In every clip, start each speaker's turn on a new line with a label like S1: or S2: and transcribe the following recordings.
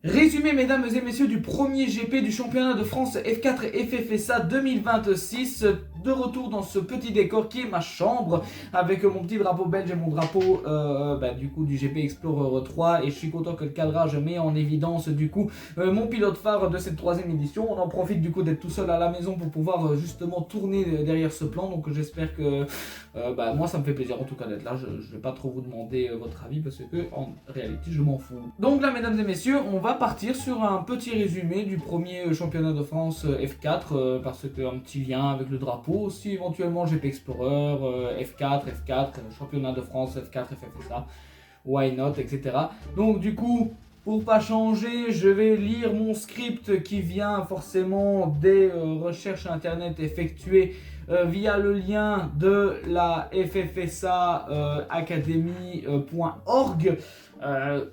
S1: Résumé, mesdames et messieurs, du premier GP du championnat de France F4 et FFSA 2026. De retour dans ce petit décor qui est ma chambre, avec mon petit drapeau belge et mon drapeau du coup du GP Explorer 3. Et je suis content que le cadrage met en évidence du coup mon pilote phare de cette troisième édition. On en profite du coup d'être tout seul à la maison pour pouvoir justement tourner derrière ce plan. Donc j'espère que moi ça me fait plaisir en tout cas d'être là. Je vais pas trop vous demander votre avis parce que en réalité je m'en fous. Donc là, mesdames et messieurs, on va partir sur un petit résumé du premier championnat de France F4 parce qu'un petit lien avec le drapeau, aussi éventuellement GP Explorer, F4, championnat de France F4, FFSA, why not, etc. Donc du coup, pour pas changer, je vais lire mon script qui vient forcément des recherches internet effectuées via le lien de la FFSA academy.org.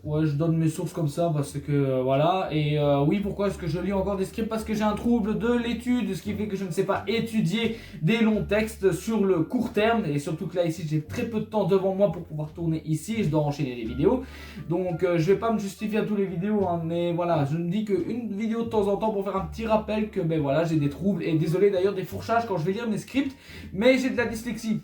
S1: Ouais, je donne mes sources comme ça parce que voilà. Et oui, pourquoi est-ce que je lis encore des scripts? Parce que j'ai un trouble de l'étude, ce qui fait que je ne sais pas étudier des longs textes sur le court terme. Et surtout que là, ici, j'ai très peu de temps devant moi pour pouvoir tourner ici. Je dois enchaîner les vidéos. Donc, je vais pas me justifier à toutes les vidéos, hein, mais voilà, je me dis qu'une vidéo de temps en temps pour faire un petit rappel que ben voilà, j'ai des troubles. Et désolé d'ailleurs des fourchages quand je vais lire mes scripts, mais j'ai de la dyslexie.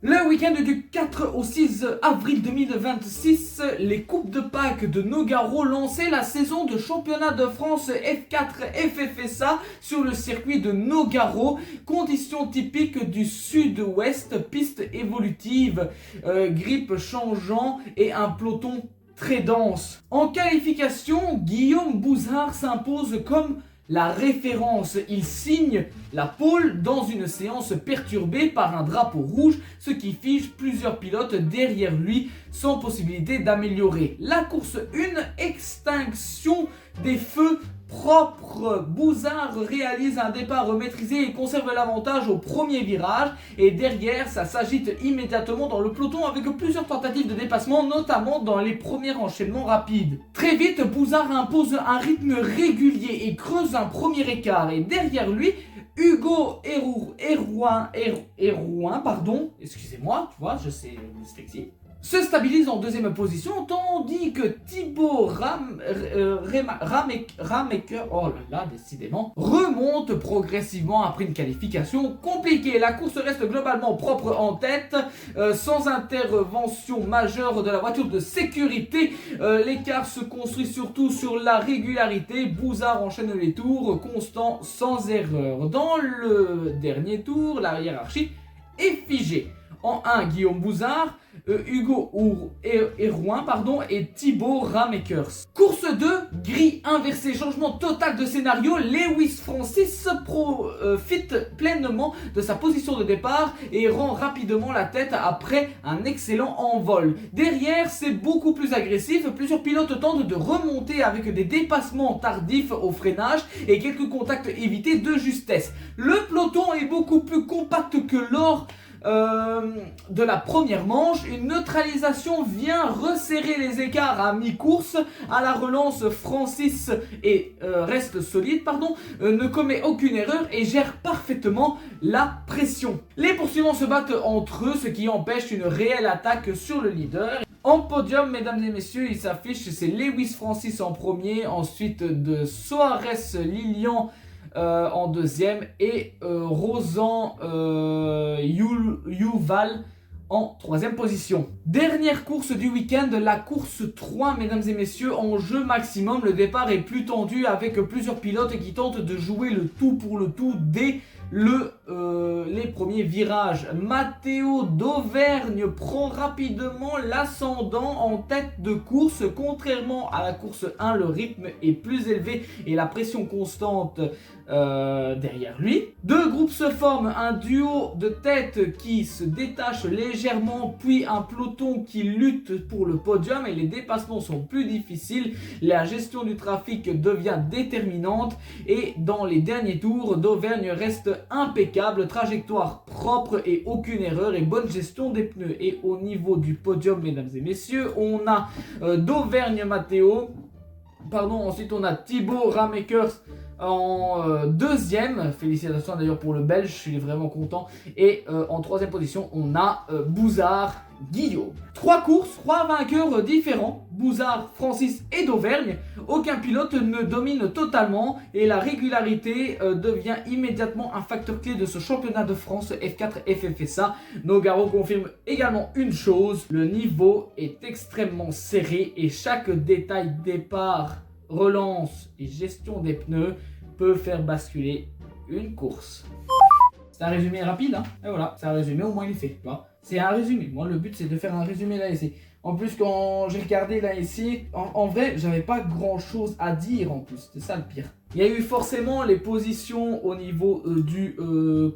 S1: Le week-end du 4 au 6 avril 2026, les Coupes de Pâques de Nogaro lançaient la saison de championnat de France F4 FFSA sur le circuit de Nogaro. Conditions typiques du sud-ouest, piste évolutive, grippe changeant et un peloton très dense. En qualification, Guillaume Bouzard s'impose comme la référence. Il signe la pole dans une séance perturbée par un drapeau rouge, ce qui fige plusieurs pilotes derrière lui sans possibilité d'améliorer. La course 1, extinction des feux propre. Bouzard réalise un départ maîtrisé et conserve l'avantage au premier virage, et derrière ça s'agite immédiatement dans le peloton avec plusieurs tentatives de dépassement, notamment dans les premiers enchaînements rapides. Très vite, Bouzard impose un rythme régulier et creuse un premier écart, et derrière lui Hugo Hérouin, excusez-moi, tu vois, je sais dyslexie, se stabilise en deuxième position, tandis que Thibaut Rameker, oh là là, décidément, remonte progressivement après une qualification compliquée. La course reste globalement propre en tête, sans intervention majeure de la voiture de sécurité. L'écart se construit surtout sur la régularité. Bouzard enchaîne les tours, constant, sans erreur. Dans le dernier tour, la hiérarchie est figée. En 1, Guillaume Bouzard, Hugo Hérouin et Thibaut Rameckers. Course 2, grille inversée, changement total de scénario. Lewis Francis profite pleinement de sa position de départ et rend rapidement la tête après un excellent envol. Derrière, c'est beaucoup plus agressif. Plusieurs pilotes tentent de remonter avec des dépassements tardifs au freinage et quelques contacts évités de justesse. Le peloton est beaucoup plus compact que lors de la première manche. Une neutralisation vient resserrer les écarts à mi-course. À la relance, Francis reste solide, ne commet aucune erreur et gère parfaitement la pression. Les poursuivants se battent entre eux, ce qui empêche une réelle attaque sur le leader. En podium, mesdames et messieurs, il s'affiche, c'est Lewis Francis en premier, ensuite de Soares Lilian en deuxième et Rosan Yuval en troisième position. Dernière course du week-end, la course 3, mesdames et messieurs, en jeu maximum. Le départ est plus tendu avec plusieurs pilotes qui tentent de jouer le tout pour le tout dès les premiers virages. Matteo d'Auvergne prend rapidement l'ascendant en tête de course. Contrairement à la course 1, le rythme est plus élevé et la pression constante derrière lui. Deux groupes se forment, un duo de tête qui se détache légèrement, puis un peloton qui lutte pour le podium, et les dépassements sont plus difficiles. La gestion du trafic devient déterminante et dans les derniers tours, d'Auvergne reste impeccable, trajectoire propre et aucune erreur et bonne gestion des pneus. Et au niveau du podium, mesdames et messieurs, on a d'Auvergne Matteo, ensuite on a Thibaut Rameckers en deuxième, félicitations d'ailleurs pour le Belge, je suis vraiment content. Et en troisième position, on a Bouzard Guillaume. 3 courses, 3 vainqueurs différents, Bouzard, Francis et d'Auvergne. Aucun pilote ne domine totalement et la régularité devient immédiatement un facteur clé de ce championnat de France F4 FFSA. Nogaro confirme également une chose, le niveau est extrêmement serré et chaque détail départ, relance et gestion des pneus peut faire basculer une course. C'est un résumé rapide, hein. Et voilà, c'est un résumé, au moins il est fait. C'est un résumé. Moi, le but, c'est de faire un résumé l'ASC. En plus, quand j'ai regardé l'ASC, en vrai, j'avais pas grand chose à dire en plus. C'est ça le pire. Il y a eu forcément les positions au niveau du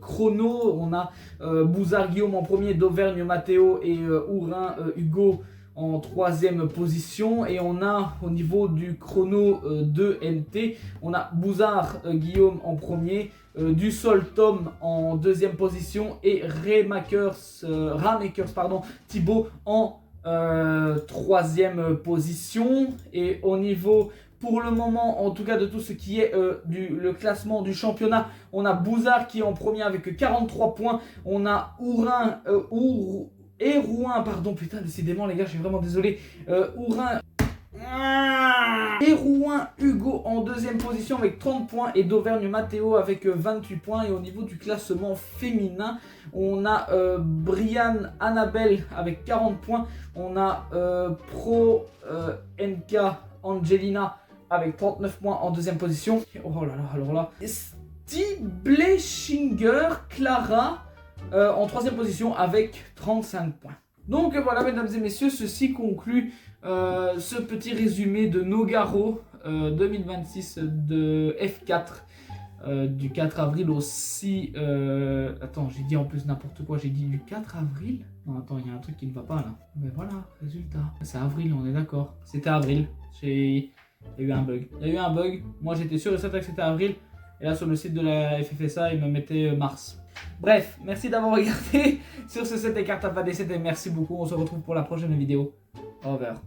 S1: chrono. On a Bouzard Guillaume en premier, d'Auvergne Mathéo et Ourin Hugo en 3e position. Et on a au niveau du chrono de NT, on a Bouzard Guillaume en premier, Dussol Tom en 2e position et Ramakers Thibaut en 3e position. Et au niveau, pour le moment, en tout cas de tout ce qui est le classement du championnat, on a Bouzard qui est en premier avec 43 points. On a Ourin et Rouen, pardon, putain, décidément les gars, je suis vraiment désolé. Ourin et Rouen Hugo en 2e position avec 30 points et d'Auvergne Mathéo avec 28 points. Et au niveau du classement féminin, on a Brianne Annabelle avec 40 points. On a Pro NK Angelina avec 39 points en 2e position. Oh là là, alors là, Stieblechinger Clara en 3e position avec 35 points. Donc voilà, mesdames et messieurs, ceci conclut ce petit résumé de Nogaro 2026 de F4 du 4 avril au 6... Attends, j'ai dit en plus n'importe quoi, j'ai dit du 4 avril. Non, attends, il y a un truc qui ne va pas là. Mais voilà, résultat. C'est avril, on est d'accord. C'était avril. Il y a eu un bug. Il y a eu un bug. Moi, j'étais sûr et certain que c'était avril. Et là, sur le site de la FFSA, il me mettait mars. Bref, merci d'avoir regardé. Sur ce, c'était Cartes à pas et merci beaucoup. On se retrouve pour la prochaine vidéo. Au revoir.